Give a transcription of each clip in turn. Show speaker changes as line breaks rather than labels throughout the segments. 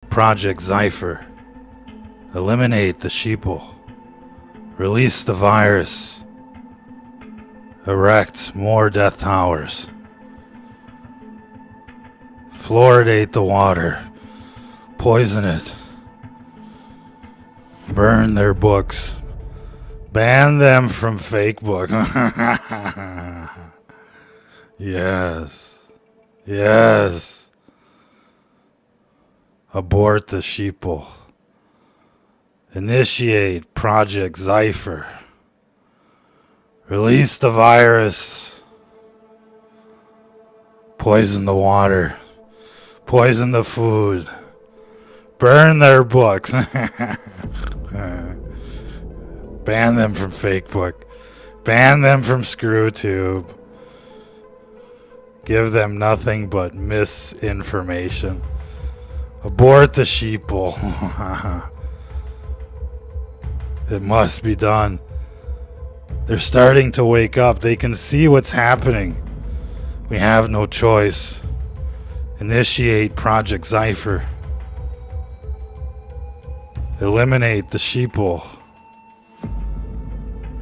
Project Zyphr. Eliminate the Sheeple. Release the virus. Erect more death towers. Fluoridate the water. Poison it. Burn their books. Ban them from fake book. Yes. Yes. Abort the Sheeple. Initiate Project Zyphr. Release the virus. Poison the water. Poison the food. Burn their books. Ban them from Facebook. Ban them from ScrewTube. Give them nothing but misinformation. Abort the Sheeple. It must be done. They're starting to wake up. They can see what's happening. We have no choice. Initiate Project Zyphr. Eliminate the Sheeple.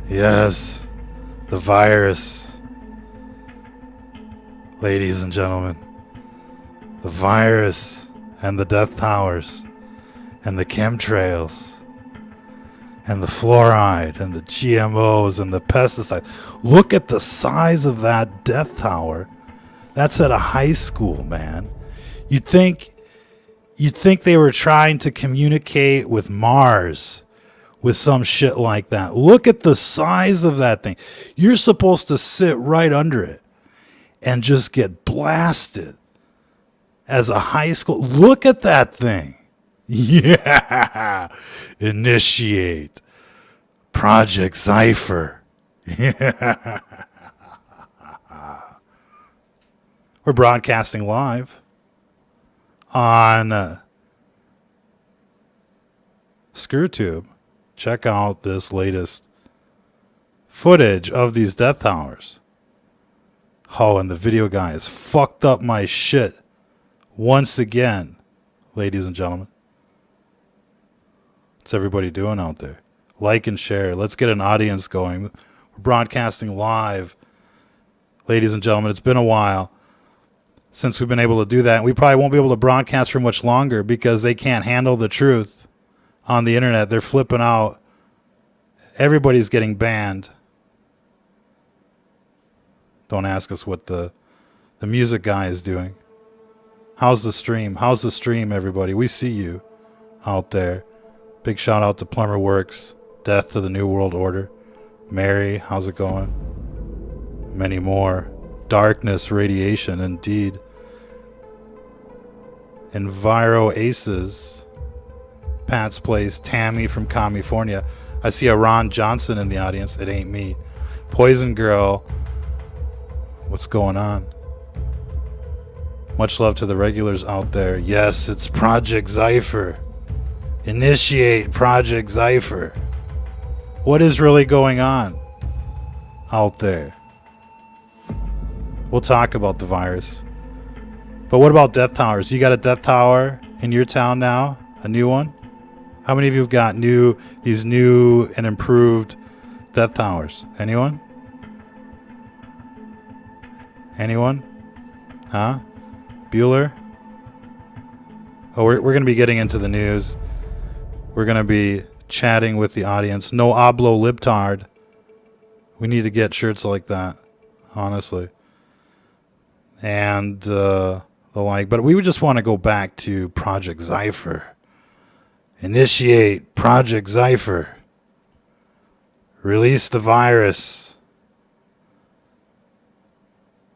Yes, the virus. Ladies and gentlemen, the virus and the death towers and the chemtrails and the fluoride and the GMOs and the pesticides. Look at the size of that death tower. That's at a high school, man. You'd think they were trying to communicate with Mars with some shit like that. Look at the size of that thing. You're supposed to sit right under it and just get blasted as a high school. Look at that thing. Yeah. Initiate Project Zyphr. Yeah. We're broadcasting live on ScrewTube. Check out this latest footage of these death towers. Oh, and the video guy has fucked up my shit once again, ladies and gentlemen. What's everybody doing out there? Like and share. Let's get an audience going. We're broadcasting live. Ladies and gentlemen, it's been a while since we've been able to do that. We probably won't be able to broadcast for much longer because they can't handle the truth on the internet. They're flipping out. Everybody's getting banned. Don't ask us what the music guy is doing. How's the stream? How's the stream, everybody? We see you out there. Big shout out to Plumber Works. Death to the New World Order. Mary, how's it going? Many more. Darkness, radiation, indeed. Enviro Aces. Pat's Place. Tammy from California. I see a Ron Johnson in the audience. It ain't me. Poison Girl. What's going on? Much love to the regulars out there. Yes, it's Project Zyphr. Initiate Project Zyphr. What is really going on out there? We'll talk about the virus. But what about death towers? You got a death tower in your town now? A new one? How many of you have got these new and improved death towers? Anyone? Anyone? Huh? Bueller? Oh, we're going to be getting into the news. We're going to be chatting with the audience. No hablo libtard. We need to get shirts like that, honestly. And the like. But we would just want to go back to Project Zyphr. Initiate Project Zyphr. Release the virus.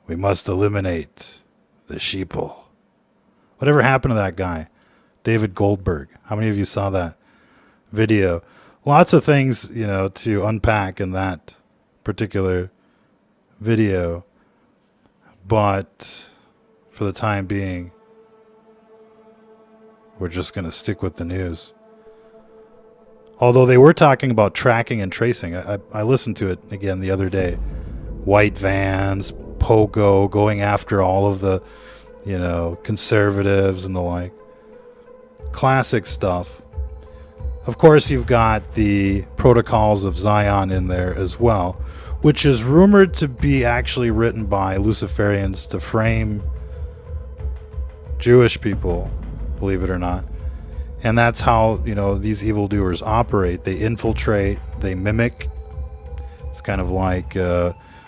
We must eliminate the Sheeple. Whatever happened to that guy? David Goldberg. How many of you saw that video? Lots of things, to unpack in that particular video. But for the time being, we're just going to stick with the news. Although they were talking about tracking and tracing. I listened to it again the other day. White vans, Pogo, going after all of the, conservatives and the like. classic stuff. Of course, you've got the Protocols of Zion in there as well, which is rumored to be actually written by Luciferians to frame Jewish people, believe it or not. And that's how, these evildoers operate. They infiltrate, they mimic. It's kind of like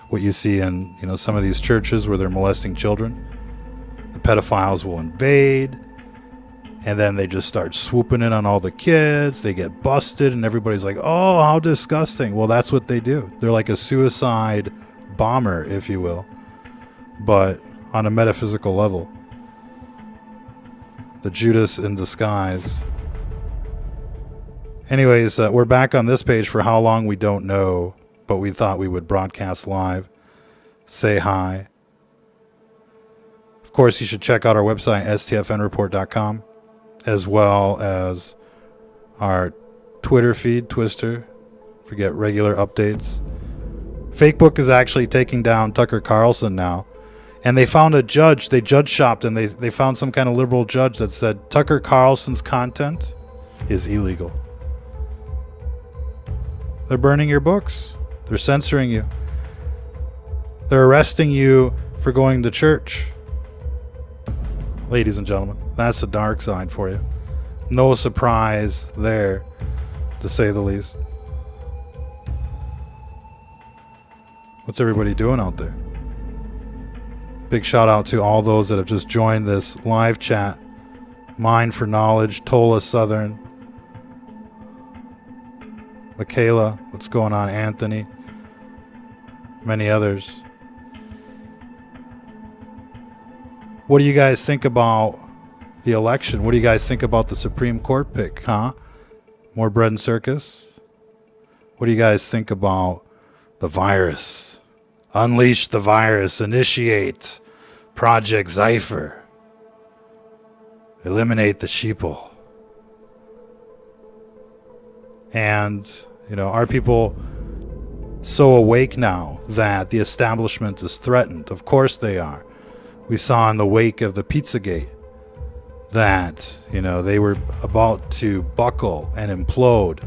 what you see in, some of these churches where they're molesting children. The pedophiles will invade, and then they just start swooping in on all the kids. They get busted, and everybody's like, oh, how disgusting. Well, that's what they do. They're like a suicide bomber, if you will, but on a metaphysical level. The Judas in disguise. Anyways, we're back on this page for how long we don't know, but we thought we would broadcast live. Say hi. Of course, you should check out our website, stfnreport.com, as well as our Twitter feed, Twister, for get regular updates. Fakebook is actually taking down Tucker Carlson now. And they found a judge, they judge shopped, and they found some kind of liberal judge that said Tucker Carlson's content is illegal. They're burning your books. They're censoring you. They're arresting you for going to church. Ladies and gentlemen, that's the dark side for you. No surprise there, to say the least. What's everybody doing out there? Big shout out to all those that have just joined this live chat. Mind for Knowledge, Tola Southern, Michaela, what's going on, Anthony, many others. What do you guys think about the election? What do you guys think about the Supreme Court pick, huh? More bread and circus? What do you guys think about the virus? Unleash the virus, initiate Project Zyphr, eliminate the Sheeple. And, are people so awake now that the establishment is threatened? Of course they are. We saw in the wake of the Pizzagate that, they were about to buckle and implode.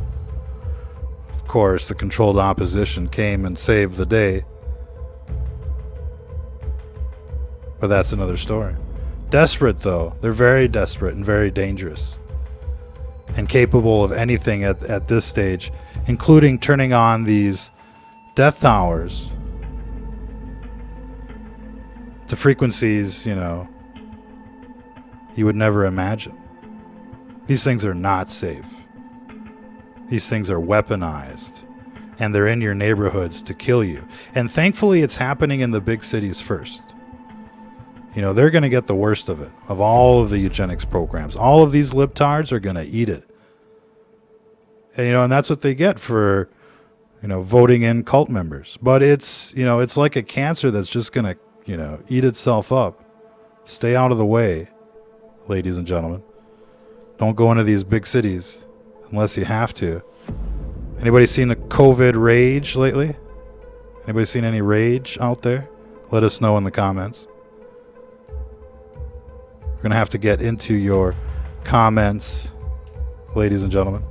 Of course, the controlled opposition came and saved the day. But that's another story. Desperate, though. They're very desperate and very dangerous. And capable of anything at this stage, including turning on these death towers to frequencies, you would never imagine. These things are not safe. These things are weaponized. And they're in your neighborhoods to kill you. And thankfully, it's happening in the big cities first. They're going to get the worst of it, of all of the eugenics programs. All of these libtards are going to eat it. And, and that's what they get for, voting in cult members. But it's, it's like a cancer that's just going to, eat itself up. Stay out of the way, ladies and gentlemen. Don't go into these big cities unless you have to. Anybody seen the COVID rage lately? Anybody seen any rage out there? Let us know in the comments. We're going to have to get into your comments, ladies and gentlemen.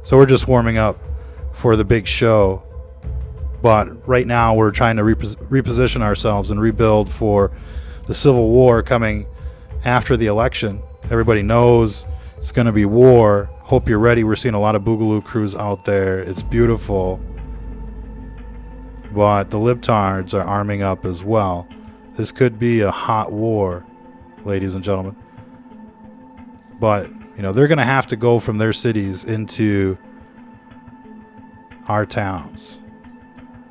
So we're just warming up for the big show. But right now we're trying to reposition ourselves and rebuild for the Civil War coming after the election. Everybody knows it's going to be war. Hope you're ready. We're seeing a lot of Boogaloo crews out there. It's beautiful. But the libtards are arming up as well. This could be a hot war, ladies and gentlemen. But, they're going to have to go from their cities into our towns.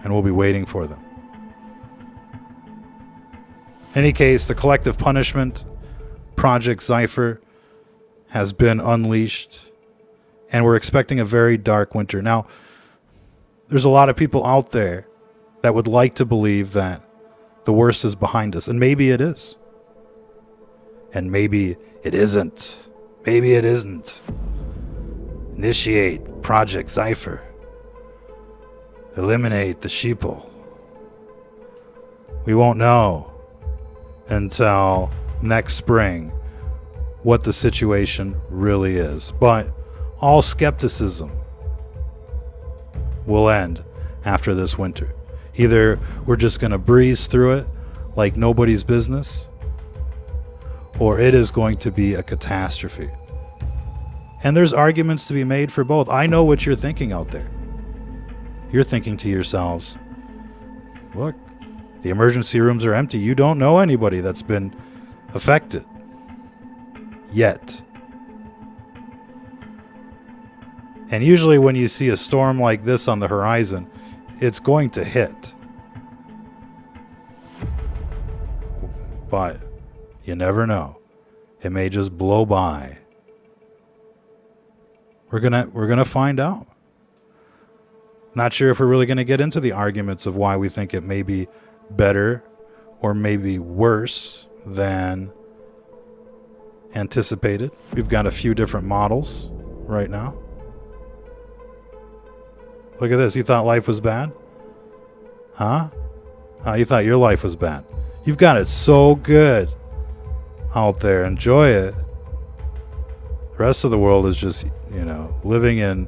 And we'll be waiting for them. In any case, the collective punishment, Project Zyphr, has been unleashed. And we're expecting a very dark winter. Now, there's a lot of people out there that would like to believe that the worst is behind us. And maybe it is. And maybe it isn't. Maybe it isn't. Initiate Project Zyphr. Eliminate the Sheeple. We won't know until next spring what the situation really is. But all skepticism will end after this winter. Either we're just going to breeze through it like nobody's business, or it is going to be a catastrophe. And there's arguments to be made for both. I know what you're thinking out there. You're thinking to yourselves, look, the emergency rooms are empty. You don't know anybody that's been affected yet. And usually when you see a storm like this on the horizon, it's going to hit. But you never know. It may just blow by. We're gonna find out. Not sure if we're really gonna get into the arguments of why we think it may be better or maybe worse than anticipated. We've got a few different models right now. Look at this. You thought life was bad? Huh? You thought your life was bad. You've got it so good out there. Enjoy it. The rest of the world is just, living in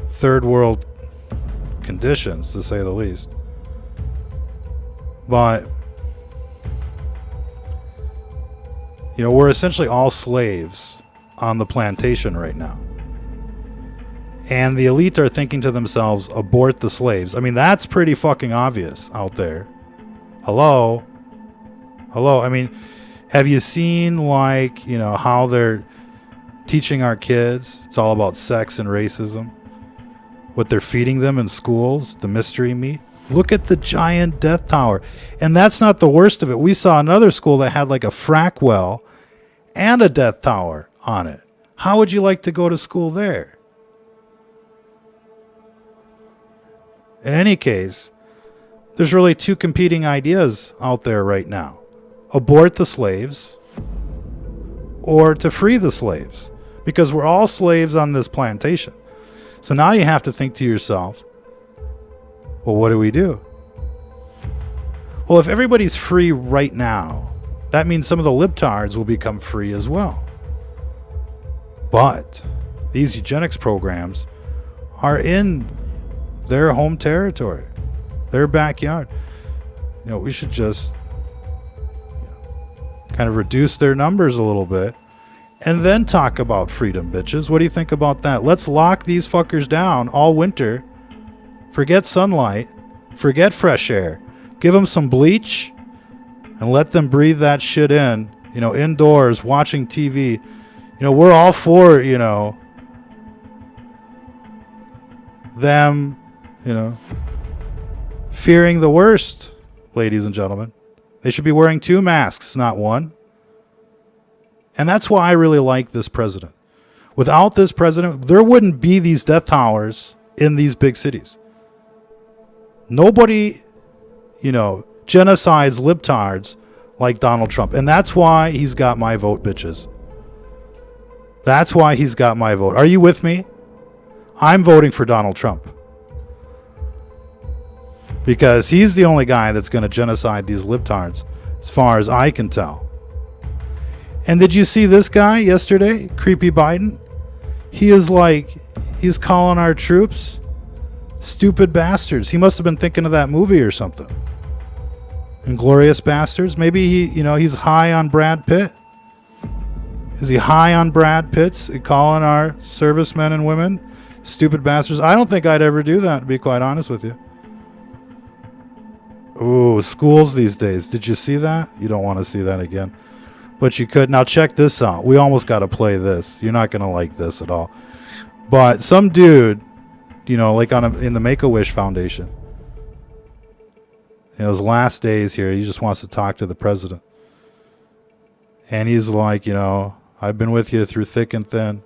third world conditions, to say the least. But, we're essentially all slaves on the plantation right now. And the elite are thinking to themselves, abort the slaves. I mean, that's pretty fucking obvious out there. Hello? I mean, have you seen, how they're teaching our kids? It's all about sex and racism. What they're feeding them in schools, the mystery meat. Look at the giant death tower. And that's not the worst of it. We saw another school that had like a frack well and a death tower on it. How would you like to go to school there? In any case, there's really two competing ideas out there right now. Abort the slaves or to free the slaves, because we're all slaves on this plantation. So now you have to think to yourself, well, what do we do? Well, if everybody's free right now, that means some of the libtards will become free as well. But these eugenics programs are in their home territory, their backyard. We should just kind of reduce their numbers a little bit and then talk about freedom, bitches. What do you think about that? Let's lock these fuckers down all winter. Forget sunlight. Forget fresh air. Give them some bleach and let them breathe that shit in, indoors, watching TV. We're all for, them, fearing the worst, ladies and gentlemen. They should be wearing 2 masks, not 1. And that's why I really like this president. Without this president, there wouldn't be these death towers in these big cities. Nobody, genocides libtards like Donald Trump. And that's why he's got my vote, bitches. That's why he's got my vote. Are you with me? I'm voting for Donald Trump. Because he's the only guy that's going to genocide these libtards, as far as I can tell. And did you see this guy yesterday? Creepy Biden? He's calling our troops stupid bastards. He must have been thinking of that movie or something. Inglourious Bastards? Maybe he's high on Brad Pitt. Is he high on Brad Pitt's calling our servicemen and women stupid bastards? I don't think I'd ever do that, to be quite honest with you. Ooh, schools these days. Did you see that? You don't want to see that again. But you could. Now check this out. We almost got to play this. You're not going to like this at all. But some dude, in the Make-A-Wish Foundation, his last days here, he just wants to talk to the president. And he's like, I've been with you through thick and thin.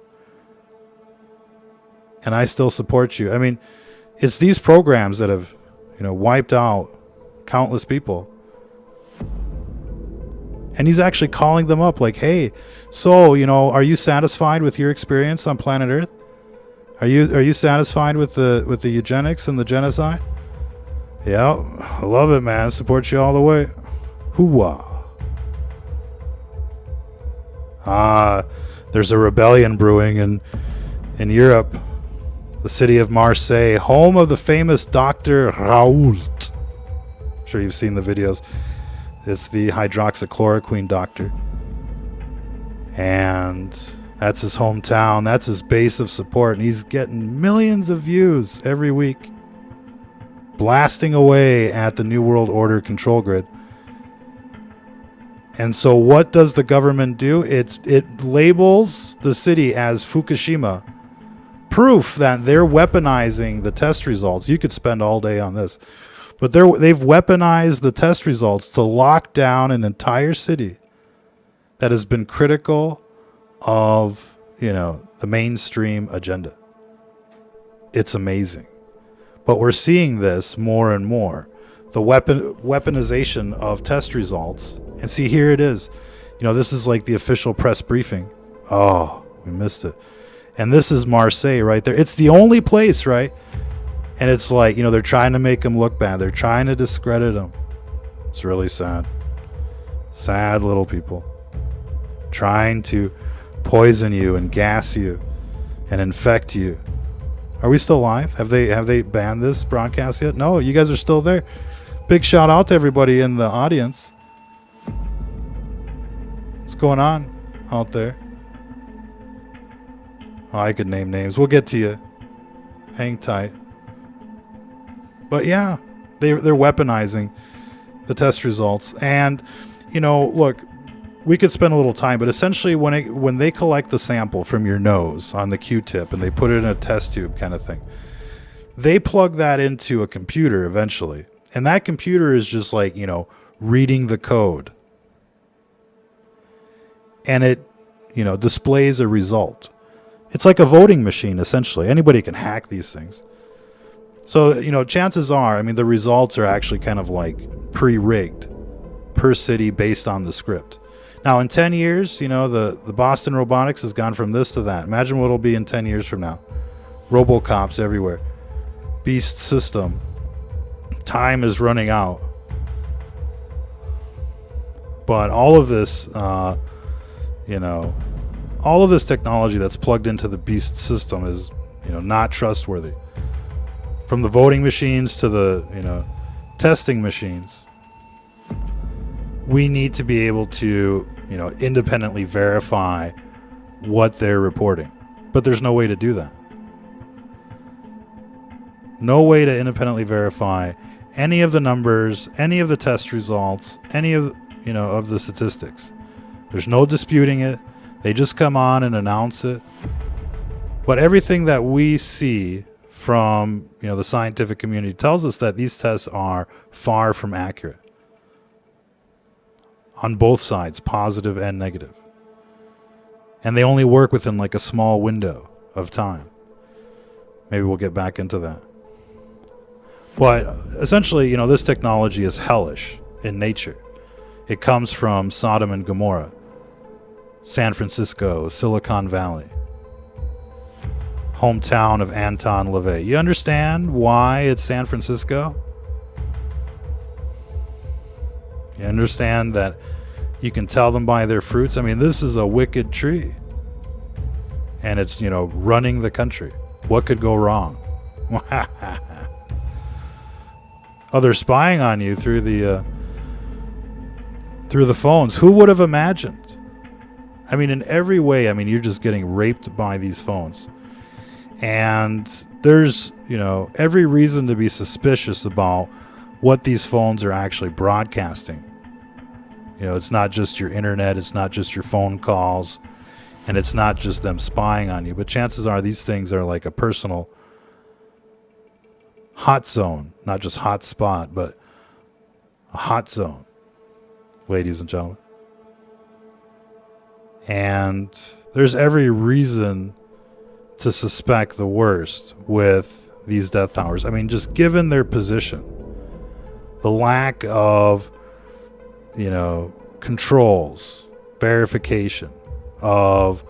And I still support you. I mean, it's these programs that have, wiped out countless people. And he's actually calling them up like, hey, so, are you satisfied with your experience on planet Earth? Are you satisfied with the eugenics and the genocide? Yeah, I love it, man. Support you all the way. Hooah. There's a rebellion brewing in Europe. The city of Marseille, home of the famous Dr. Raoult. I'm sure you've seen the videos. It's the hydroxychloroquine doctor. And that's his hometown. That's his base of support. And he's getting millions of views every week, blasting away at the New World Order control grid. And so what does the government do? It labels the city as Fukushima. Proof that they're weaponizing the test results. You could spend all day on this. But they've weaponized the test results to lock down an entire city that has been critical of, the mainstream agenda. It's amazing. But we're seeing this more and more. The weaponization of test results. And see, here it is. This is like the official press briefing. Oh, we missed it. And this is Marseille right there. It's the only place, right? And it's like, they're trying to make him look bad. They're trying to discredit him. It's really sad. Sad little people. Trying to poison you and gas you and infect you. Are we still live? Have they banned this broadcast yet? No, you guys are still there. Big shout out to everybody in the audience. What's going on out there? Oh, I could name names. We'll get to you. Hang tight. But yeah, they're weaponizing the test results. And, look, we could spend a little time, but essentially when they collect the sample from your nose on the Q-tip and they put it in a test tube kind of thing, they plug that into a computer eventually. And that computer is just like, reading the code. And it, displays a result. It's like a voting machine, essentially. Anybody can hack these things. So, chances are, the results are actually kind of like pre-rigged per city based on the script. Now, in 10 years, the Boston Robotics has gone from this to that. Imagine what it'll be in 10 years from now. Robocops everywhere. Beast system. Time is running out. But all of this, all of this technology that's plugged into the beast system is, not trustworthy. From the voting machines to the, testing machines. We need to be able to, independently verify what they're reporting. But there's no way to do that. No way to independently verify any of the numbers, any of the test results, any of, of the statistics. There's no disputing it. They just come on and announce it. But everything that we see from, the scientific community tells us that these tests are far from accurate. On both sides, positive and negative. And they only work within like a small window of time. Maybe we'll get back into that. But essentially, this technology is hellish in nature. It comes from Sodom and Gomorrah, San Francisco, Silicon Valley, hometown of Anton LaVey. You understand why it's San Francisco? You understand that you can tell them by their fruits? This is a wicked tree. And it's, running the country. What could go wrong? Oh, they're spying on you through the phones. Who would have imagined? In every way, you're just getting raped by these phones. And there's, every reason to be suspicious about what these phones are actually broadcasting. It's not just your internet, it's not just your phone calls, and it's not just them spying on you. But chances are these things are like a personal hot zone, not just hot spot, but a hot zone, ladies and gentlemen. And there's every reason to suspect the worst with these death towers. Just given their position, the lack of, controls, verification of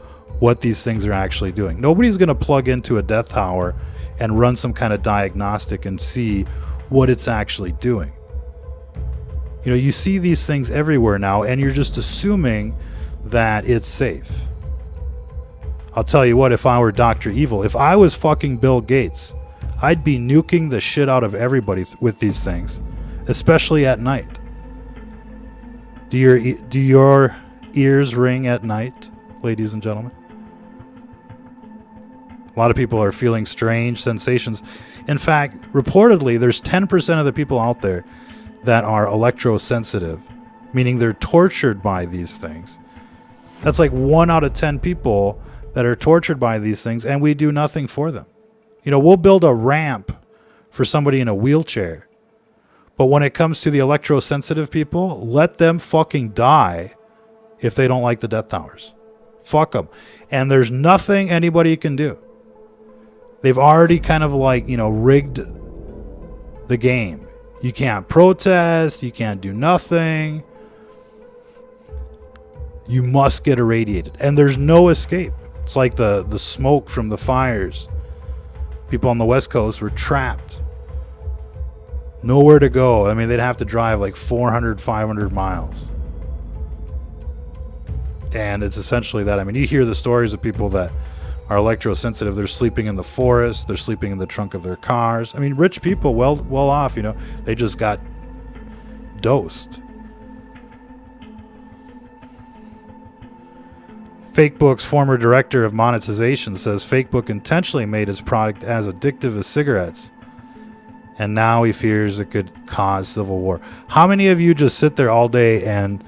what these things are actually doing. Nobody's going to plug into a death tower and run some kind of diagnostic and see what it's actually doing. You see these things everywhere now, and you're just assuming that it's safe. I'll tell you what, if I were Dr. Evil, if I was fucking Bill Gates, I'd be nuking the shit out of everybody with these things, especially at night. Do your ears ring at night, ladies and gentlemen? A lot of people are feeling strange sensations. In fact, reportedly, there's 10% of the people out there that are electrosensitive, meaning they're tortured by these things. That's like 1 out of 10 people that are tortured by these things, and we do nothing for them. You know, we'll build a ramp for somebody in a wheelchair. But when it comes to the electrosensitive people, let them fucking die if they don't like the death towers. Fuck them. And there's nothing anybody can do. They've already kind of like, you know, rigged the game. You can't protest. You can't do nothing. You must get irradiated. And there's no escape. It's like the smoke from the fires. People on the West Coast were trapped. Nowhere to go. I mean, they'd have to drive like 400, 500 miles. And it's essentially that. I mean, you hear the stories of people that are electrosensitive. They're sleeping in the forest. They're sleeping in the trunk of their cars. I mean, rich people, well off, you know. They just got dosed. Fakebook's former director of monetization says Fakebook intentionally made its product as addictive as cigarettes, and now he fears it could cause civil war. How many of you just sit there all day and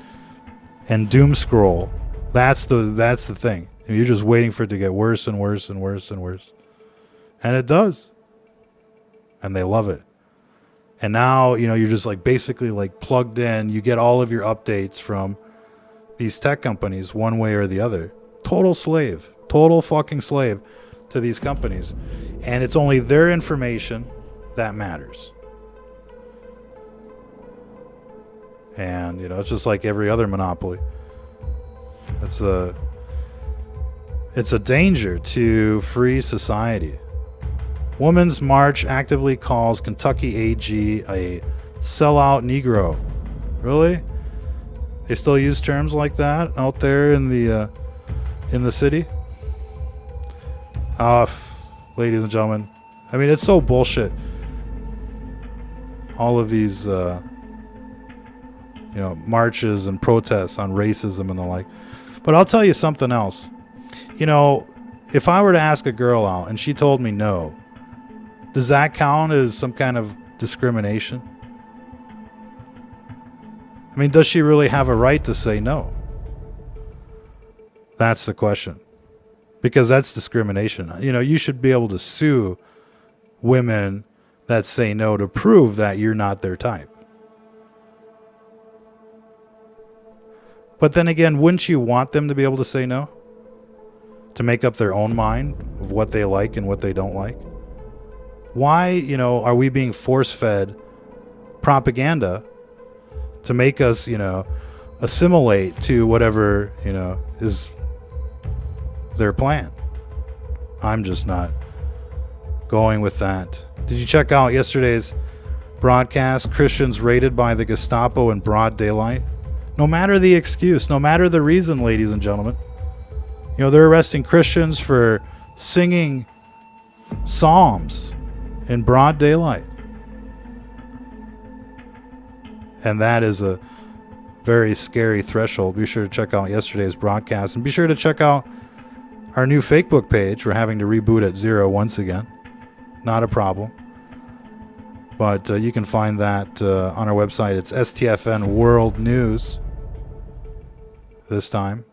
doom scroll? That's the thing. You're just waiting for it to get worse and worse and worse and worse. And it does. And they love it. And now, you know, you're just like basically like plugged in. You get all of your updates from these tech companies one way or the other. Total slave. Total fucking slave to these companies. And it's only their information that matters. And, you know, it's just like every other monopoly. It's a danger to free society. Women's March actively calls Kentucky AG a sellout Negro. Really? They still use terms like that out there in the city? Ladies and gentlemen, I mean, it's so bullshit. All of these, marches and protests on racism and the like. But I'll tell you something else. You know, if I were to ask a girl out and she told me no, does that count as some kind of discrimination? I mean, does she really have a right to say no? That's the question. Because that's discrimination. You know, you should be able to sue women that say no to prove that you're not their type. But then again, wouldn't you want them to be able to say no? To make up their own mind of what they like and what they don't like? Why, you know, are we being force-fed propaganda to make us, you know, assimilate to whatever, you know, is their plan? I'm just not going with that. Did you check out yesterday's broadcast? Christians raided by the Gestapo in broad daylight. No matter the excuse, no matter the reason, ladies and gentlemen. You know, they're arresting Christians for singing psalms in broad daylight. And that is a very scary threshold. Be sure to check out yesterday's broadcast. And be sure to check out our new Fakebook page. We're having to reboot at 0 once again. Not a problem. But you can find that on our website. It's STFN World News this time.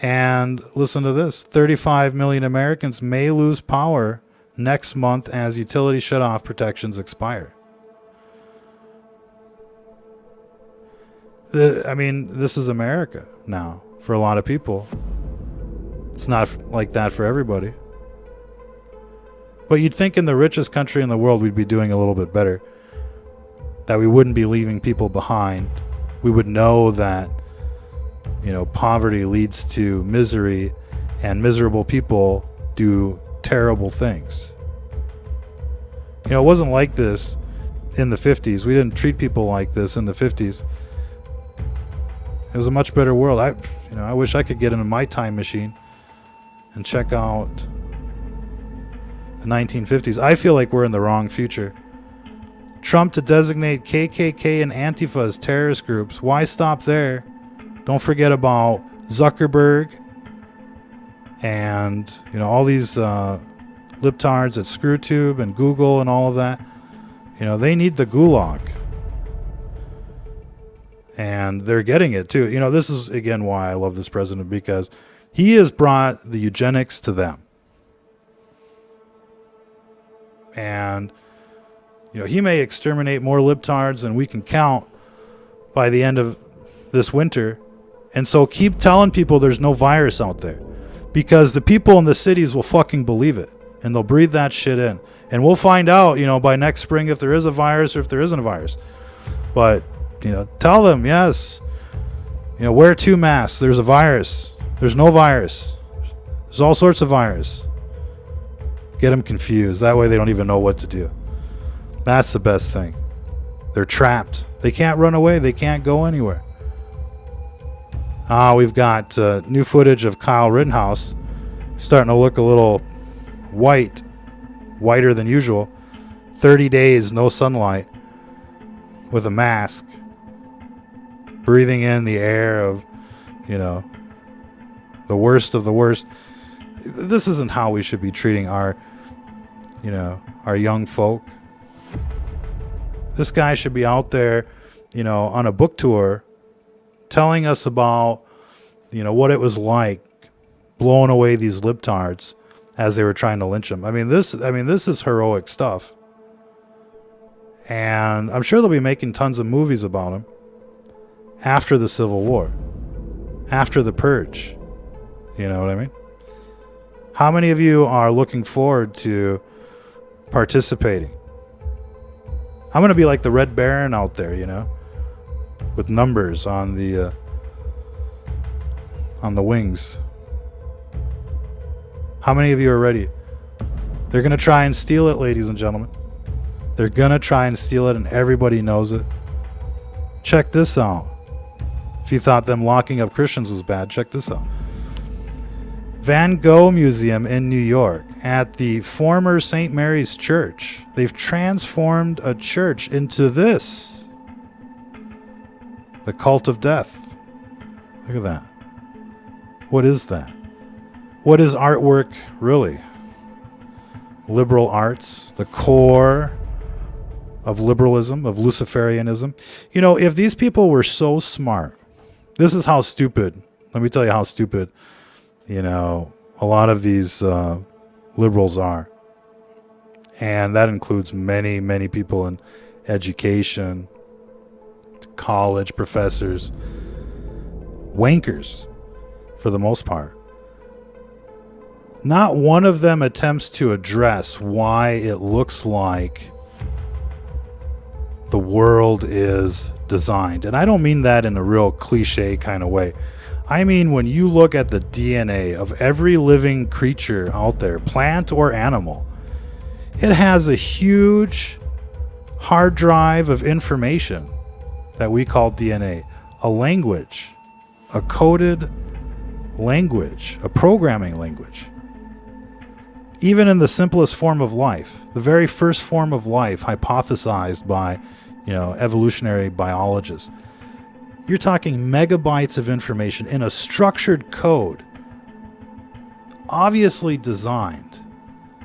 And listen to this. 35 million Americans may lose power next month as utility shutoff protections expire. This is America now for a lot of people. It's not like that for everybody. But you'd think in the richest country in the world we'd be doing a little bit better. That we wouldn't be leaving people behind. We would know that, you know, poverty leads to misery, and miserable people do terrible things. You know, it wasn't like this in the 50s. We didn't treat people like this in the 50s. It was a much better world. I wish I could get into my time machine and check out the 1950s. I feel like we're in the wrong future. Trump to designate KKK and Antifa as terrorist groups. Why stop there? Don't forget about Zuckerberg and all these libtards at ScrewTube and Google and all of that. They need the gulag. And they're getting it too. This is again why I love this president, because he has brought the eugenics to them. And he may exterminate more libtards than we can count by the end of this winter. And so keep telling people there's no virus out there, because the people in the cities will fucking believe it, and they'll breathe that shit in. And we'll find out, by next spring if there is a virus or if there isn't a virus. But, tell them, yes, wear 2 masks. There's a virus. There's no virus. There's all sorts of virus. Get them confused. That way they don't even know what to do. That's the best thing. They're trapped. They can't run away. They can't go anywhere. We've got new footage of Kyle Rittenhouse starting to look a little whiter than usual. 30 days, no sunlight, with a mask, breathing in the air of, the worst of the worst. This isn't how we should be treating our young folk. This guy should be out there, on a book tour, telling us about, what it was like blowing away these libtards as they were trying to lynch him. This is heroic stuff. And I'm sure they'll be making tons of movies about him after the Civil War, after the Purge. You know what I mean? How many of you are looking forward to participating? I'm going to be like the Red Baron out there, with numbers on the wings. How many of you are ready? They're going to try and steal it, ladies and gentlemen. They're going to try and steal it, and everybody knows it. Check this out. If you thought them locking up Christians was bad, check this out. Van Gogh Museum in New York, at the former St. Mary's Church. They've transformed a church into this. The cult of death. Look at that. What is that? What is artwork really? Liberal arts, the core of liberalism, of Luciferianism. If these people were so smart, this is how stupid, let me tell you how stupid, a lot of these liberals are. And that includes many, many people in education, college professors, wankers for the most part. Not one of them attempts to address why it looks like the world is designed. And I don't mean that in a real cliche kind of way. I mean, when you look at the DNA of every living creature out there, plant or animal, it has a huge hard drive of information that we call DNA, a language, a coded language, a programming language. Even in the simplest form of life, the very first form of life hypothesized by, evolutionary biologists, you're talking megabytes of information in a structured code, obviously designed.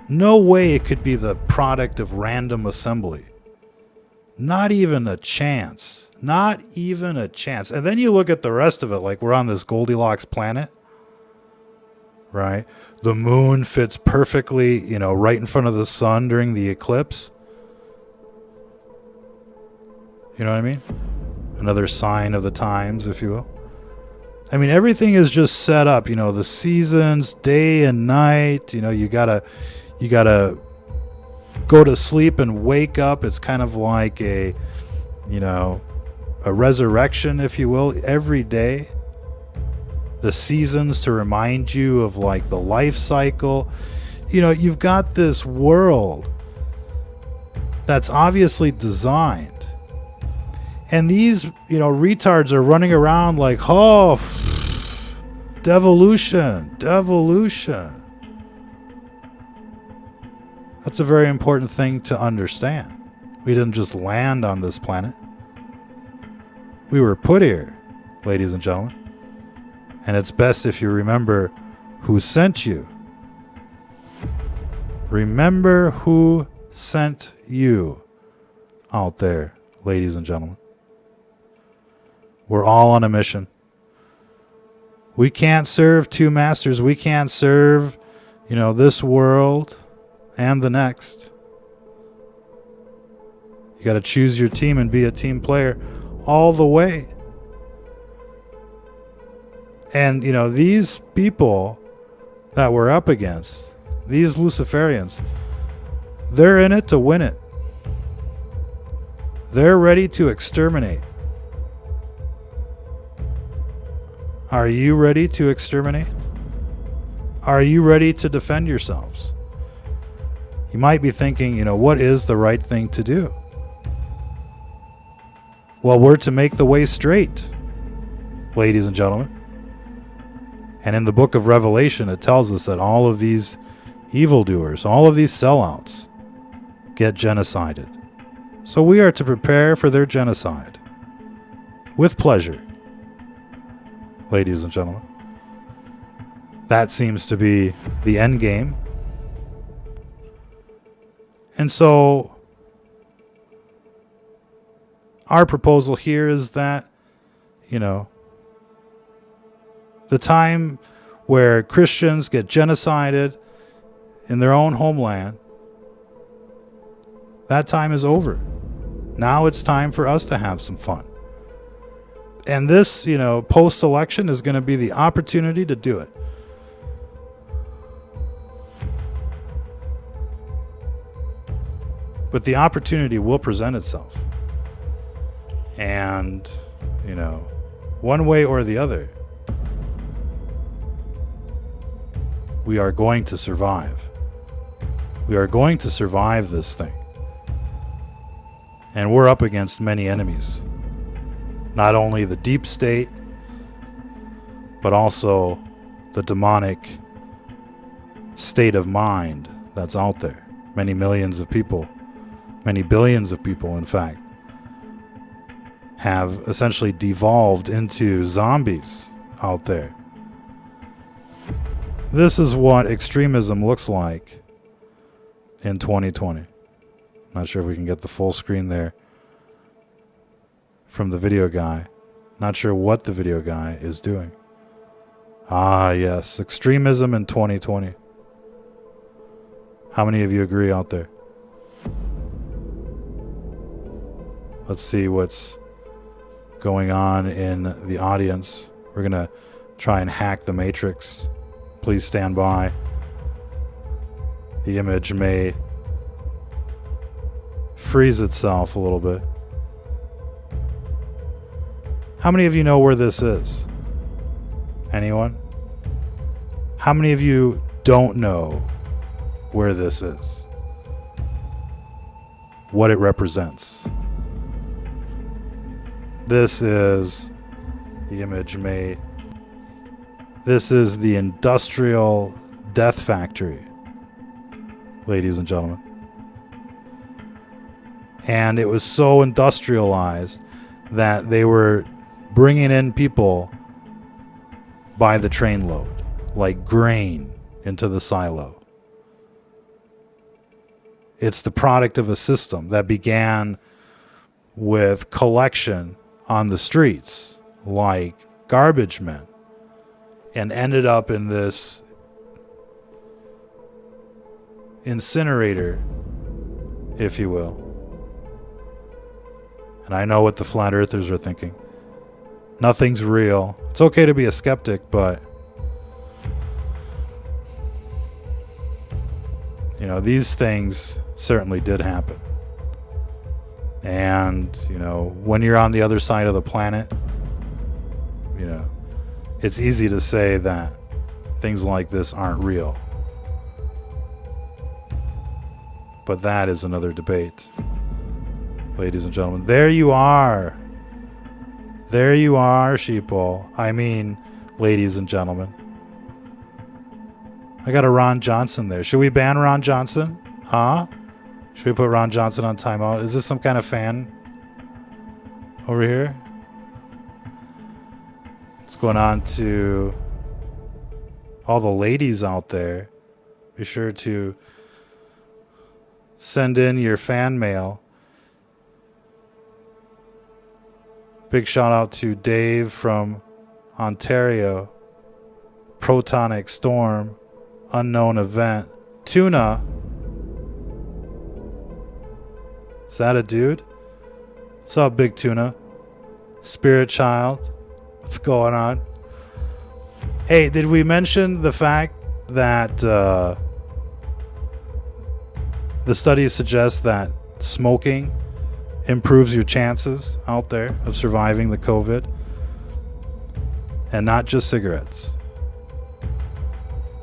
No way it could be the product of random assembly. Not even a chance. Not even a chance. And then you look at the rest of it, like we're on this Goldilocks planet, right? The moon fits perfectly, right in front of the sun during the eclipse. You know what I mean? Another sign of the times, if you will. Everything is just set up, the seasons, day and night, you gotta go to sleep and wake up. It's kind of like a resurrection, if you will, every day. The seasons to remind you of like the life cycle. You've got this world that's obviously designed. And these, retards are running around like, oh, devolution. That's a very important thing to understand. We didn't just land on this planet. We were put here, ladies and gentlemen. And it's best if you remember who sent you. Remember who sent you out there, ladies and gentlemen. We're all on a mission. We can't serve two masters. We can't serve, this world and the next. You got to choose your team and be a team player all the way. And, these people that we're up against, these Luciferians, they're in it to win it. They're ready to exterminate. Are you ready to exterminate? Are you ready to defend yourselves? You might be thinking, what is the right thing to do? Well, we're to make the way straight, ladies and gentlemen. And in the book of Revelation, it tells us that all of these evildoers, all of these sellouts, get genocided. So we are to prepare for their genocide with pleasure, ladies and gentlemen. That seems to be the end game. And so our proposal here is that, the time where Christians get genocided in their own homeland, that time is over. Now it's time for us to have some fun. And this, post-election is going to be the opportunity to do it. But the opportunity will present itself. And, one way or the other, we are going to survive. We are going to survive this thing. And we're up against many enemies. Not only the deep state, but also the demonic state of mind that's out there. Many millions of people, many billions of people, in fact, have essentially devolved into zombies out there. This is what extremism looks like in 2020. Not sure if we can get the full screen there from the video guy. Not sure what the video guy is doing. Ah, yes. Extremism in 2020. How many of you agree out there? Let's see what's going on in the audience. We're going to try and hack the matrix. Please stand by. The image may freeze itself a little bit. How many of you know where this is? Anyone? How many of you don't know where this is? What it represents? This is the image may. This is the industrial death factory, ladies and gentlemen. And it was so industrialized that they were bringing in people by the trainload, like grain into the silo. It's the product of a system that began with collection on the streets, like garbage men, and ended up in this incinerator, if you will. And I know what the flat earthers are thinking. Nothing's real. It's okay to be a skeptic, but these things certainly did happen. And, when you're on the other side of the planet, it's easy to say that things like this aren't real. But that is another debate. Ladies and gentlemen, there you are. There you are, Sheeple. I mean, ladies and gentlemen. I got a Ron Johnson there. Should we ban Ron Johnson? Huh? Should we put Ron Johnson on timeout? Is this some kind of fan over here? What's going on to all the ladies out there? Be sure to send in your fan mail. Big shout out to Dave from Ontario. Protonic Storm. Unknown Event. Tuna. Is that a dude? What's up, Big Tuna? Spirit Child. What's going on? Hey, did we mention the fact that the studies suggest that smoking improves your chances out there of surviving the COVID? And not just cigarettes,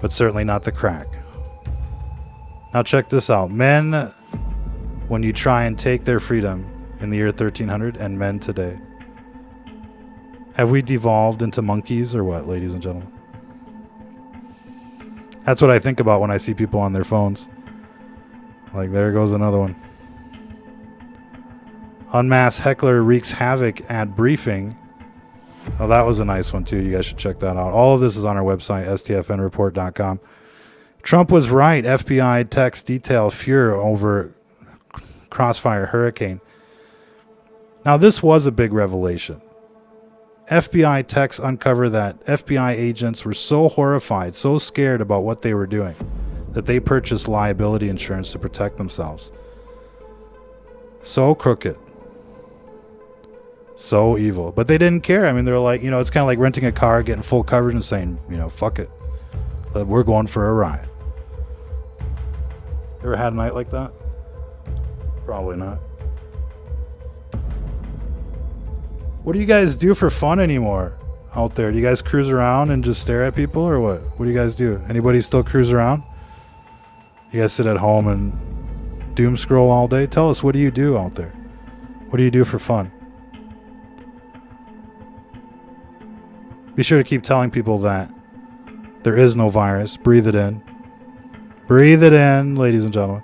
but certainly not the crack. Now check this out. Men, when you try and take their freedom in the year 1300, and men today, have we devolved into monkeys or what, ladies and gentlemen? That's what I think about when I see people on their phones. Like, there goes another one. Unmasked Heckler wreaks havoc at briefing. Oh, that was a nice one, too. You guys should check that out. All of this is on our website, stfnreport.com. Trump was right. FBI text detail furor over Crossfire Hurricane. Now, this was a big revelation. FBI texts uncover that FBI agents were so horrified, so scared about what they were doing, that they purchased liability insurance to protect themselves. So crooked. So evil. But they didn't care. I mean, they're like, it's kind of like renting a car, getting full coverage and saying, fuck it. We're going for a ride. Ever had a night like that? Probably not. What do you guys do for fun anymore out there? Do you guys cruise around and just stare at people or what? What do you guys do? Anybody still cruise around? You guys sit at home and doom scroll all day? Tell us, what do you do out there? What do you do for fun? Be sure to keep telling people that there is no virus. Breathe it in. Breathe it in, ladies and gentlemen.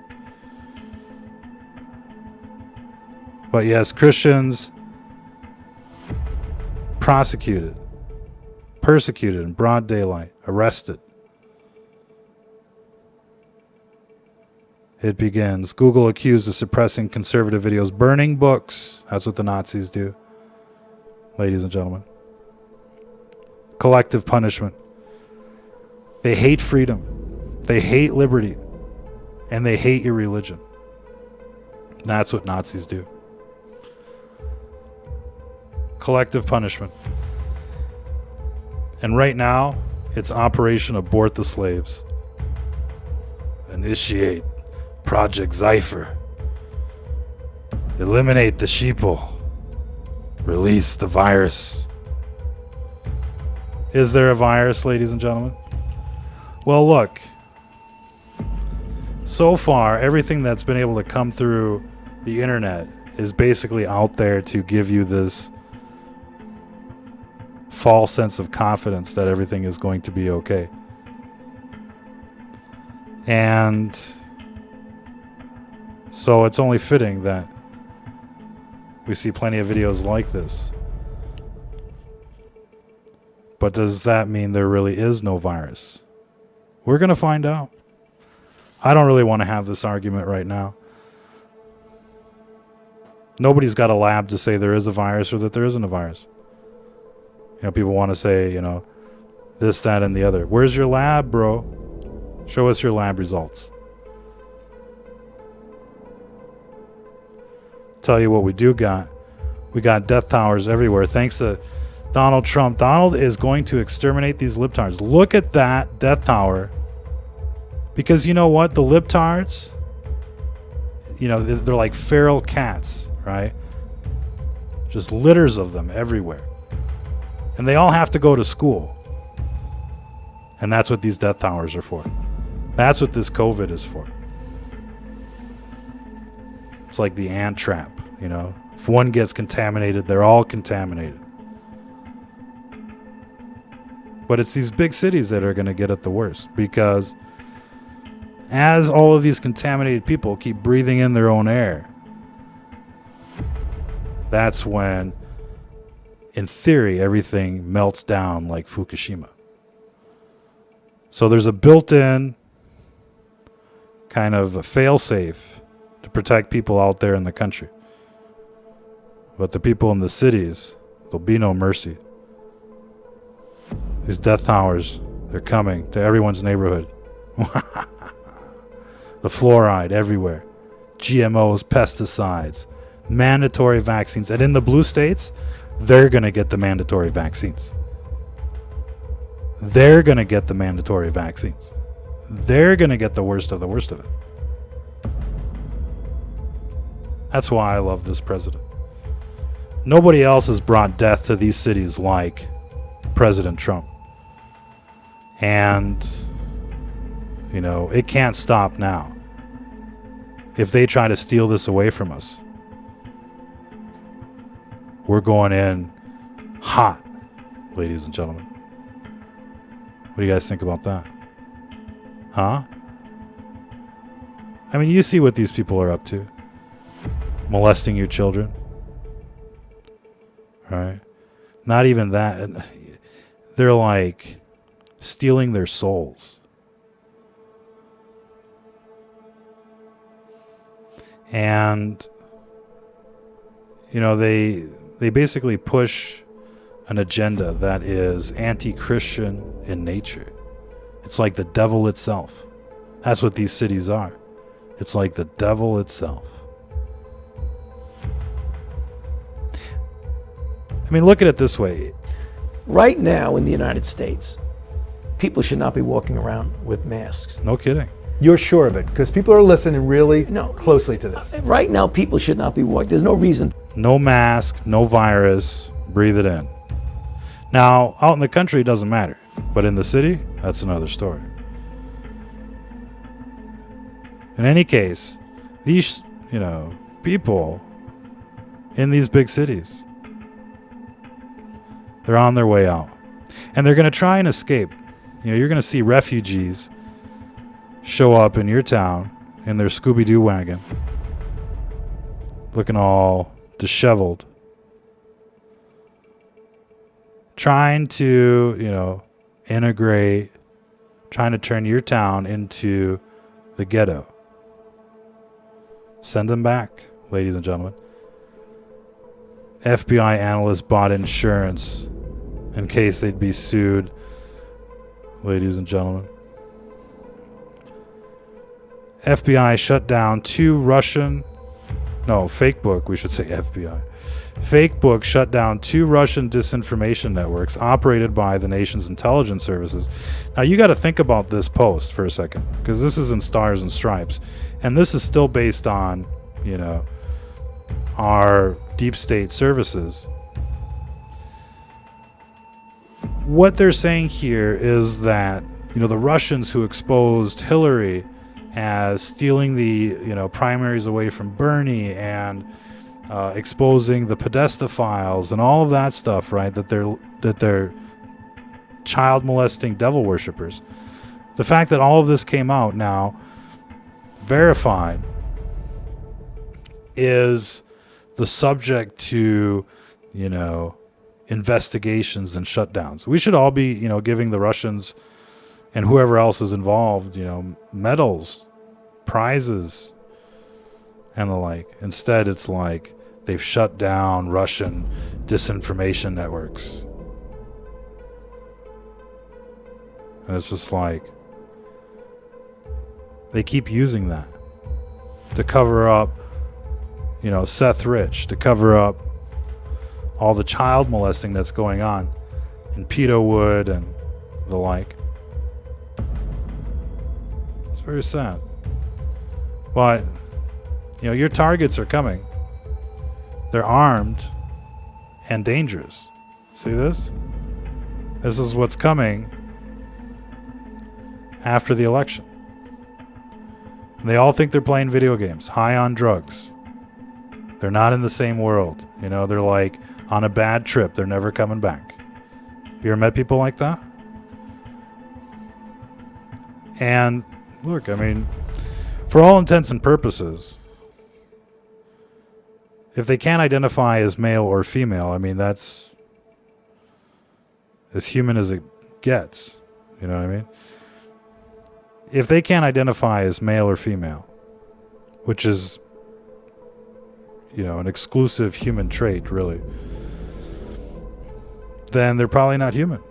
But yes, Christians prosecuted, persecuted in broad daylight, arrested. It begins. Google accused of suppressing conservative videos, burning books. That's what the Nazis do, ladies and gentlemen. Collective punishment. They hate freedom. They hate liberty. And they hate your religion. That's what Nazis do. Collective punishment. And right now, it's Operation Abort the Slaves. Initiate Project Zyphr. Eliminate the Sheeple. Release the virus. Is there a virus, ladies and gentlemen? Well, look. So far, everything that's been able to come through the internet is basically out there to give you this false sense of confidence that everything is going to be okay. And so it's only fitting that we see plenty of videos like this. But does that mean there really is no virus? We're going to find out. I don't really want to have this argument right now. Nobody's got a lab to say there is a virus or that there isn't a virus. People want to say, this, that, and the other. Where's your lab, bro? Show us your lab results. Tell you what we do got. We got death towers everywhere. Thanks to Donald Trump. Donald is going to exterminate these libtards. Look at that death tower. Because you know what? The libtards, they're like feral cats, right? Just litters of them everywhere. And they all have to go to school. And that's what these death towers are for. That's what this COVID is for. It's like the ant trap, If one gets contaminated, they're all contaminated. But it's these big cities that are going to get it the worst, because as all of these contaminated people keep breathing in their own air, that's when, in theory, everything melts down like Fukushima. So there's a built-in kind of a fail-safe to protect people out there in the country. But the people in the cities, there'll be no mercy. These death towers, they're coming to everyone's neighborhood. The fluoride everywhere. GMOs, pesticides, mandatory vaccines. And in the blue states, they're going to get the mandatory vaccines. They're going to get the mandatory vaccines. They're going to get the worst of it. That's why I love this president. Nobody else has brought death to these cities like President Trump. And, you know, it can't stop now. If they try to steal this away from us, we're going in hot, ladies and gentlemen. What do you guys think about that? Huh? I mean, you see what these people are up to. Molesting your children. Right? Not even that. They're like stealing their souls. And, you know, they basically push an agenda that is anti-Christian in nature. It's like the devil itself. That's what these cities are. It's like the devil itself. I mean, look at it this way.
Right now in the United States, people should not be walking around with masks.
No kidding.
You're sure of it? Because people are listening really closely to this.
Right now, people should not be walking. There's no reason.
No mask, no virus, breathe it in. Now, out in the country, it doesn't matter. But in the city, that's another story. In any case, these, people in these big cities, they're on their way out. And they're going to try and escape. You're going to see refugees show up in your town in their Scooby-Doo wagon, looking all disheveled, trying to, integrate, trying to turn your town into the ghetto. Send them back, ladies and gentlemen. FBI analysts bought insurance in case they'd be sued, ladies and gentlemen. FBI shut down Facebook, we should say FBI. Facebook shut down 2 Russian disinformation networks operated by the nation's intelligence services. Now, you got to think about this post for a second, because this is in Stars and Stripes, and this is still based on, our deep state services. What they're saying here is that, the Russians who exposed Hillary as stealing the, primaries away from Bernie and exposing the Podesta files and all of that stuff, right? That they're child molesting devil worshippers. The fact that all of this came out now, verified, is the subject to, investigations and shutdowns. We should all be, giving the Russians and whoever else is involved, medals, prizes, and the like. Instead, it's like they've shut down Russian disinformation networks. And it's just like they keep using that to cover up, Seth Rich, to cover up all the child molesting that's going on in Peterwood and the like. It's very sad. But, your targets are coming. They're armed and dangerous. See this? This is what's coming after the election. They all think they're playing video games, high on drugs. They're not in the same world. They're like on a bad trip. They're never coming back. You ever met people like that? And look, I mean, for all intents and purposes, if they can't identify as male or female, I mean, that's as human as it gets. You know what I mean? If they can't identify as male or female, which is, you know, an exclusive human trait, really, then they're probably not human.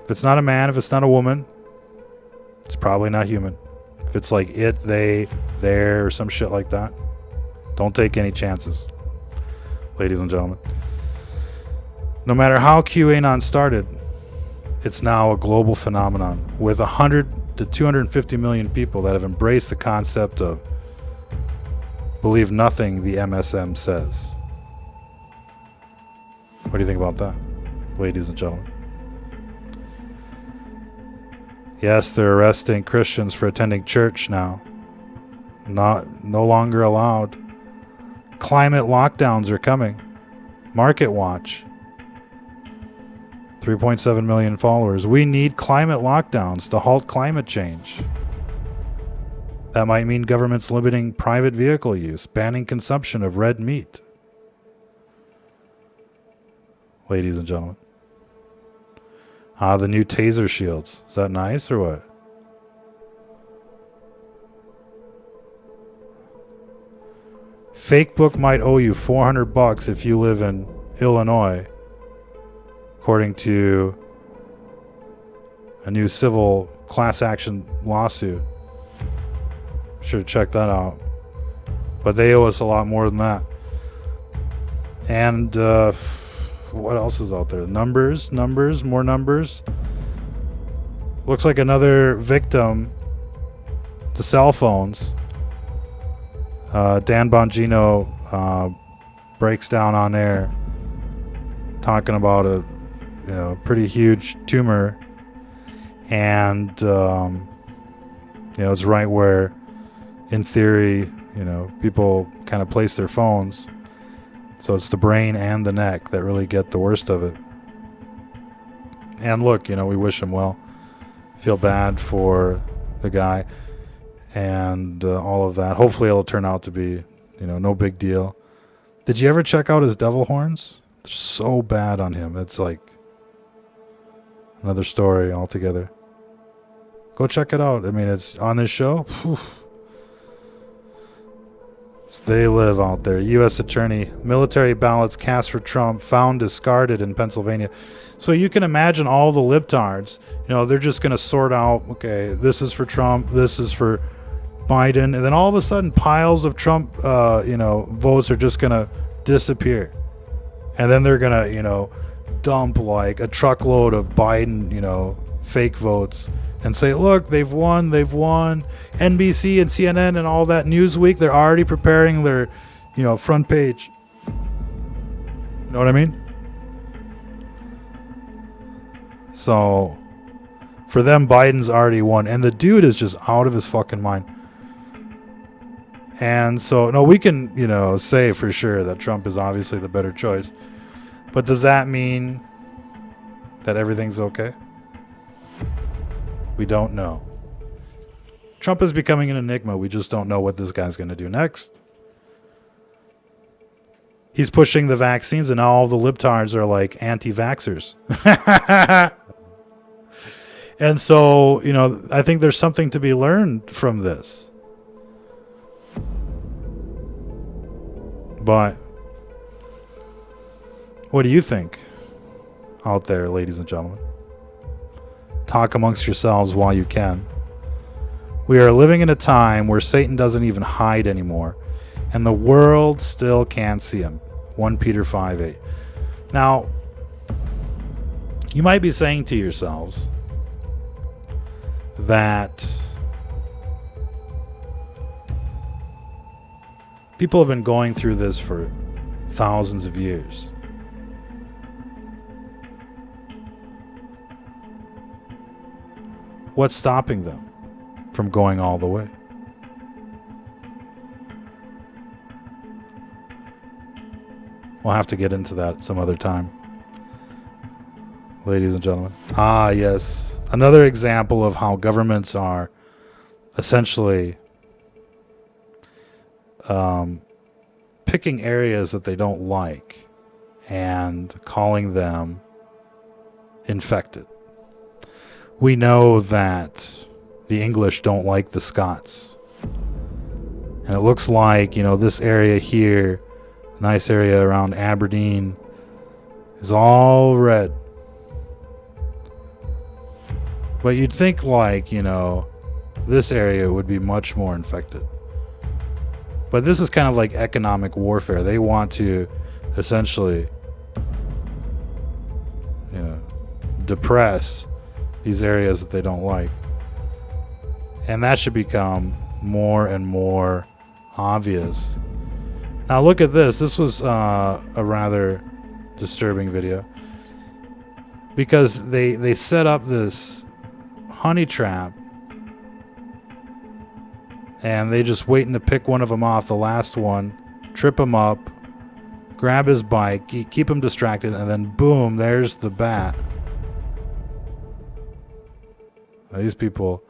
If it's not a man, if it's not a woman, it's probably not human. If it's like it, they, there, or some shit like that, don't take any chances, ladies and gentlemen. No matter how QAnon started, it's now a global phenomenon with 100 to 250 million people that have embraced the concept of believe nothing the MSM says. What do you think about that, ladies and gentlemen? Yes, they're arresting Christians for attending church now. No longer allowed. Climate lockdowns are coming. Market Watch. 3.7 million followers. We need climate lockdowns to halt climate change. That might mean governments limiting private vehicle use, banning consumption of red meat. Ladies and gentlemen. The new taser shields. Is that nice or what? Fake book might owe you $400 if you live in Illinois, according to a new civil class action lawsuit. Should check that out. But they owe us a lot more than that. And what else is out there? Numbers, more numbers. Looks like another victim to cell phones. Dan Bongino breaks down on air, talking about a pretty huge tumor, and it's right where, in theory, people kind of place their phones. So it's the brain and the neck that really get the worst of it. And look, we wish him well. Feel bad for the guy and all of that. Hopefully it'll turn out to be, no big deal. Did you ever check out his devil horns? They're so bad on him. It's like another story altogether. Go check it out. I mean, it's on this show. Whew. They live out there. U.S. Attorney, military ballots cast for Trump found discarded in Pennsylvania. So you can imagine all the libtards, they're just going to sort out, okay, this is for Trump, this is for Biden. And then all of a sudden, piles of Trump, votes are just going to disappear. And then they're going to, dump like a truckload of Biden, fake votes and say, look, they've won. NBC and CNN and all that, Newsweek, they're already preparing their, front page. You know what I mean? So, for them, Biden's already won. And the dude is just out of his fucking mind. And so, no, we can, say for sure that Trump is obviously the better choice. But does that mean that everything's okay? We don't know. Trump is becoming an enigma. We just don't know what this guy's going to do next. He's pushing the vaccines, and all the libtards are like anti-vaxxers. And so, I think there's something to be learned from this. But what do you think out there, ladies and gentlemen? Talk amongst yourselves while you can. We are living in a time where Satan doesn't even hide anymore, and the world still can't see him. 1 Peter 5:8. Now, you might be saying to yourselves that people have been going through this for thousands of years. What's stopping them from going all the way? We'll have to get into that some other time, ladies and gentlemen. Yes. Another example of how governments are essentially picking areas that they don't like and calling them infected. We know that the English don't like the Scots. And it looks like, this area here, nice area around Aberdeen, is all red. But you'd think this area would be much more infected. But this is kind of like economic warfare. They want to essentially, depress these areas that they don't like. And that should become more and more obvious. Now look at this. This was a rather disturbing video. Because they set up this honey trap. And they just waiting to pick one of them off, the last one, trip him up, grab his bike, keep him distracted, and then boom, there's the bat. Now, these people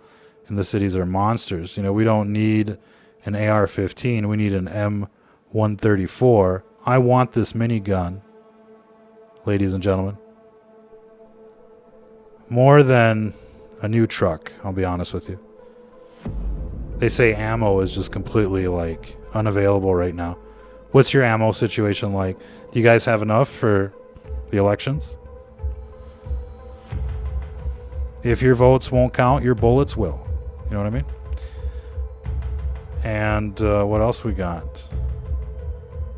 in the cities are monsters. We don't need an AR-15. We need an M134. I want this minigun, ladies and gentlemen. More than a new truck, I'll be honest with you. They say ammo is just completely unavailable right now. What's your ammo situation like? Do you guys have enough for the elections? If your votes won't count, your bullets will. You know what I mean? And what else we got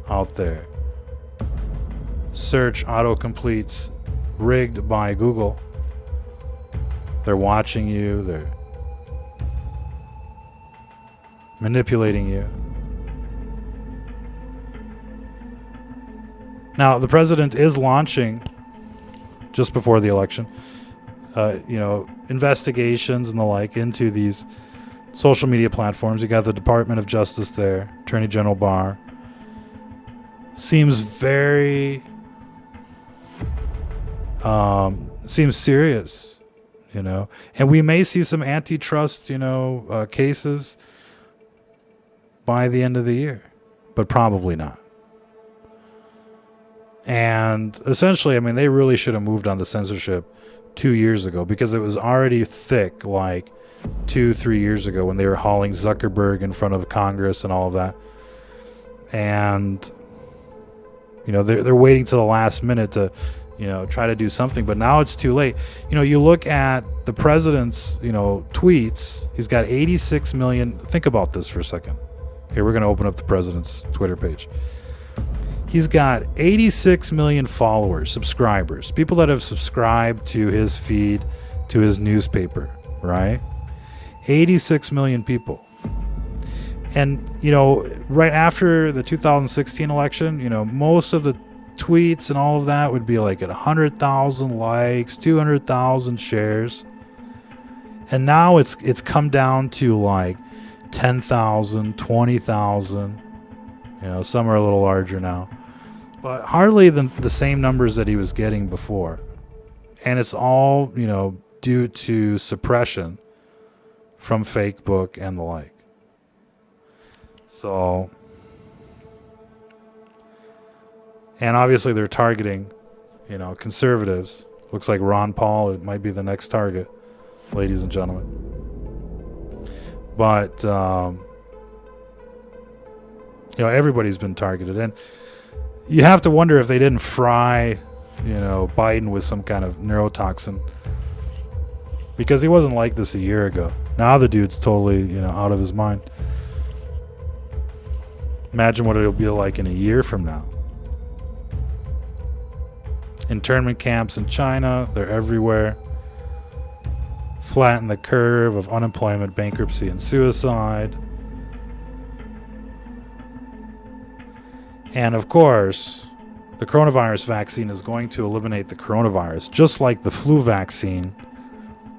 out there? Search autocompletes rigged by Google. They're watching you. They're manipulating you. Now, the president is launching, just before the election, investigations and the like into these social media platforms. You got the Department of Justice there, Attorney General Barr. Seems very, seems serious, And we may see some antitrust, cases by the end of the year, but probably not. And essentially, they really should have moved on the censorship 2 years ago, because it was already thick 2-3 years ago when they were hauling Zuckerberg in front of Congress and all of that. And, they're waiting till the last minute to, try to do something. But now it's too late. You look at the president's, tweets. He's got 86 million. Think about this for a second. Here, we're going to open up the president's Twitter page. He's got 86 million followers, subscribers, people that have subscribed to his feed, to his newspaper, right? 86 million people. And, right after the 2016 election, most of the tweets and all of that would be at 100,000 likes, 200,000 shares. And now it's come down to 10,000, 20,000. Some are a little larger now, but hardly the same numbers that he was getting before. And it's all, due to suppression from Facebook and the like. So, and obviously they're targeting, conservatives. Looks like Ron Paul, it might be the next target, ladies and gentlemen. But, everybody's been targeted. And you have to wonder if they didn't fry, Biden with some kind of neurotoxin. Because he wasn't like this a year ago. Now the dude's totally, out of his mind. Imagine what it'll be like in a year from now. Internment camps in China, they're everywhere. Flatten the curve of unemployment, bankruptcy, and suicide. And of course, the coronavirus vaccine is going to eliminate the coronavirus, just like the flu vaccine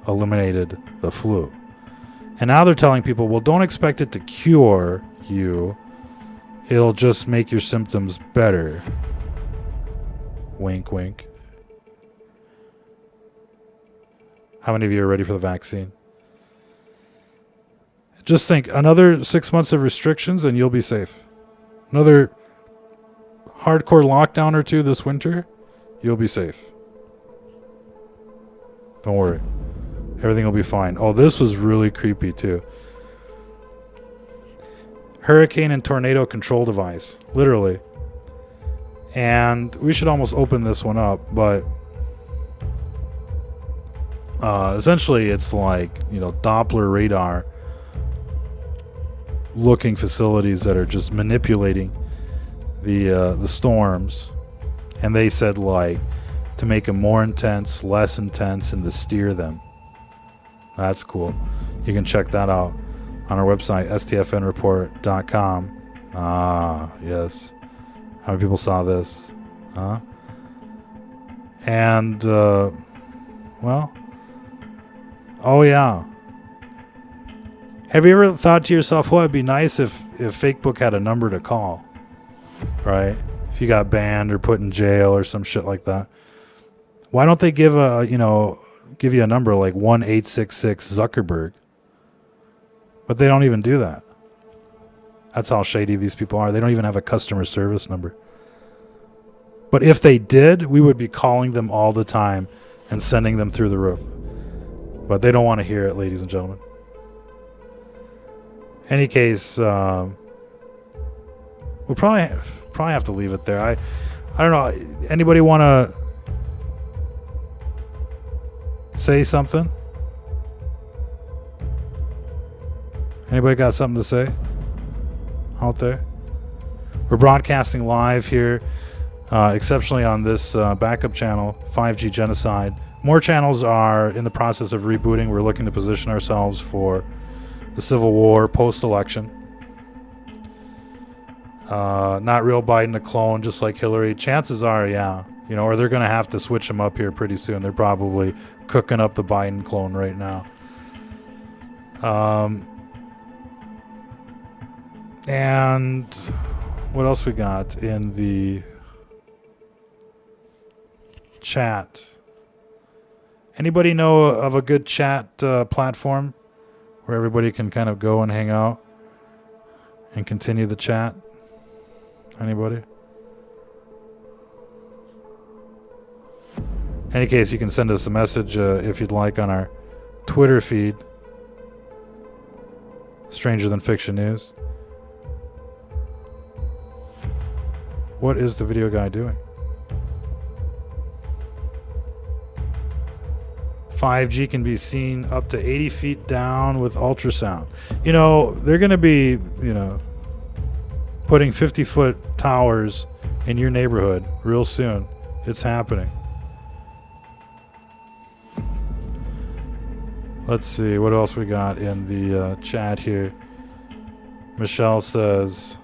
eliminated the flu. And now they're telling people, well, don't expect it to cure you. It'll just make your symptoms better. Wink, wink. How many of you are ready for the vaccine? Just think, another 6 months of restrictions and you'll be safe. Another hardcore lockdown or two this winter, you'll be safe. Don't worry. Everything will be fine. Oh, this was really creepy too. Hurricane and tornado control device. Literally. And we should almost open this one up, but essentially it's like, Doppler radar looking facilities that are just manipulating the storms. And they said, like, to make them more intense, less intense, and to steer them. That's cool. You can check that out on our website, stfnreport.com. Ah, yes. How many people saw this? Huh? And, well, oh yeah. Have you ever thought to yourself, well, it'd be nice if Facebook had a number to call, right? If you got banned or put in jail or some shit like that. Why don't they give you a number like 1-866 Zuckerberg? But they don't even do that. That's how shady these people are. They don't even have a customer service number. But if they did, we would be calling them all the time and sending them through the roof. But they don't want to hear it, ladies and gentlemen. Any case, we'll probably have to leave it there. I don't know. Anybody want to say something? Anybody got something to say out there? We're broadcasting live here, exceptionally on this backup channel, 5G Genocide. More channels are in the process of rebooting. We're looking to position ourselves for the Civil War post-election. Not real Biden a clone, just like Hillary. Chances are, yeah. Or they're going to have to switch them up here pretty soon. They're probably cooking up the Biden clone right now. And what else we got in the chat? Anybody know of a good chat platform where everybody can kind of go and hang out and continue the chat? Anybody? In any case, you can send us a message if you'd like on our Twitter feed, Stranger Than Fiction News. What is the video guy doing? 5G can be seen up to 80 feet down with ultrasound. They're going to be, putting 50-foot towers in your neighborhood real soon. It's happening. Let's see, what else we got in the chat here? Michelle says,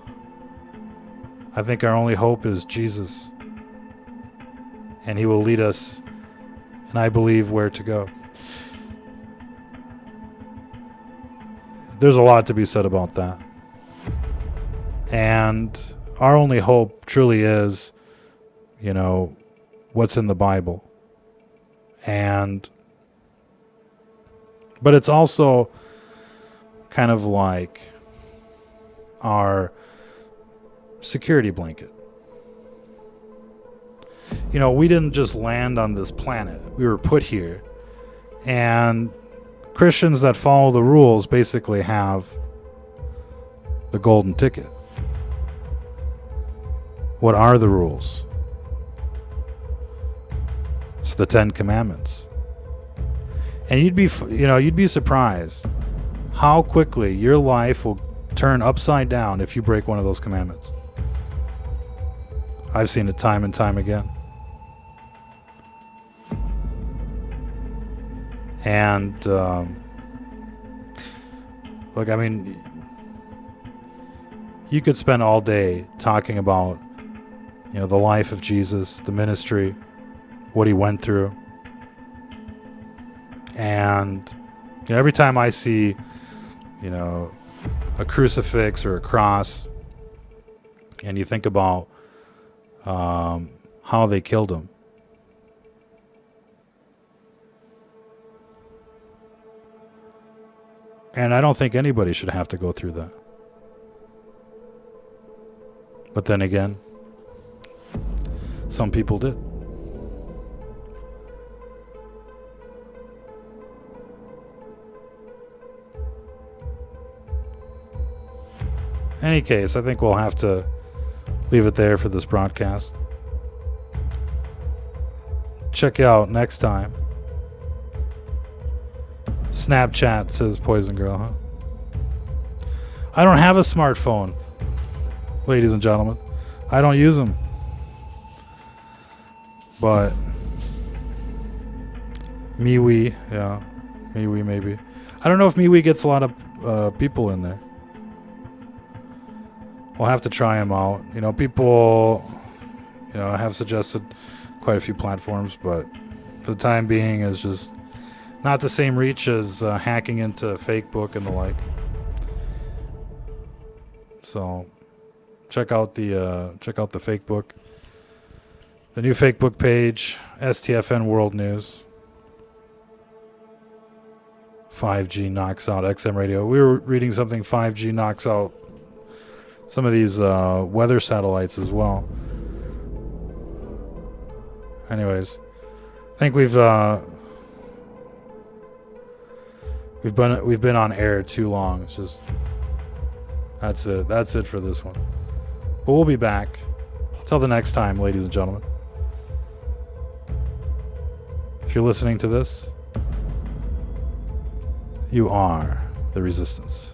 I think our only hope is Jesus. And he will lead us, and I believe where to go. There's a lot to be said about that. And our only hope truly is, what's in the Bible. But it's also kind of like our security blanket. We didn't just land on this planet. We were put here. And Christians that follow the rules basically have the golden ticket. What are the rules? It's the 10 Commandments. And you'd be surprised how quickly your life will turn upside down if you break one of those commandments. I've seen it time and time again. And look, I mean, you could spend all day talking about, the life of Jesus, the ministry, what he went through. And every time I see, a crucifix or a cross, and you think about how they killed him. And I don't think anybody should have to go through that. But then again, some people did. Any case, I think we'll have to leave it there for this broadcast. Check out next time. Snapchat, says Poison Girl, huh? I don't have a smartphone, ladies and gentlemen. I don't use them. But MeWe, yeah. MeWe maybe. I don't know if MeWe gets a lot of people in there. We'll have to try them out. You know, people, have suggested quite a few platforms, but for the time being is just not the same reach as hacking into Facebook and the like. So check out the Facebook, the new Facebook page, STFN World News. 5G knocks out XM radio. We were reading something 5G knocks out some of these weather satellites as well. Anyways, I think we've been on air too long. It's just that's it for this one. But we'll be back. Till the next time, ladies and gentlemen. If you're listening to this, you are the resistance.